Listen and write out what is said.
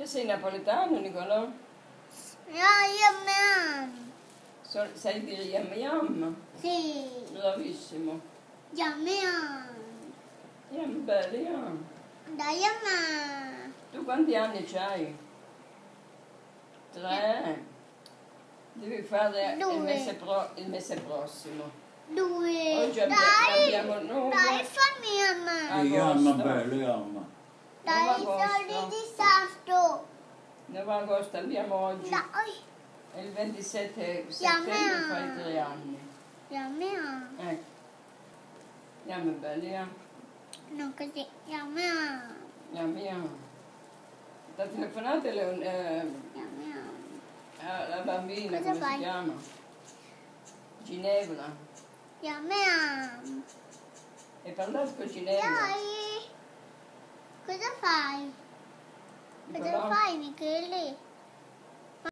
sei napoletano, Nicolò? No, io mi amo. Sai dire yam yam? Sì, Bravissimo. io mi amo. Yam bello, yam. Dai, mamma. Tu quanti anni c'hai? 3. Devi fare il 2. il mese prossimo. 2. Oggi Dai, abbiamo 9. dai, fammi mamma. Yamma Agosto. bello, yamma. Dai, soldi di salto. 9 agosto abbiamo oggi. Dai, E il 27 Yam settembre yam. fai 3 anni. io mi amo. Ecco. Yam è bello, yam. Non così, io mi amo. Yam yam. Da telefonate Io mi amo. la bambina, Cosa come fai? si chiama? Ginevra. Io mi amo. Hai parlato con Ginevra? Dai. Cosa fai? Cosa Nicolò? fai, Michele?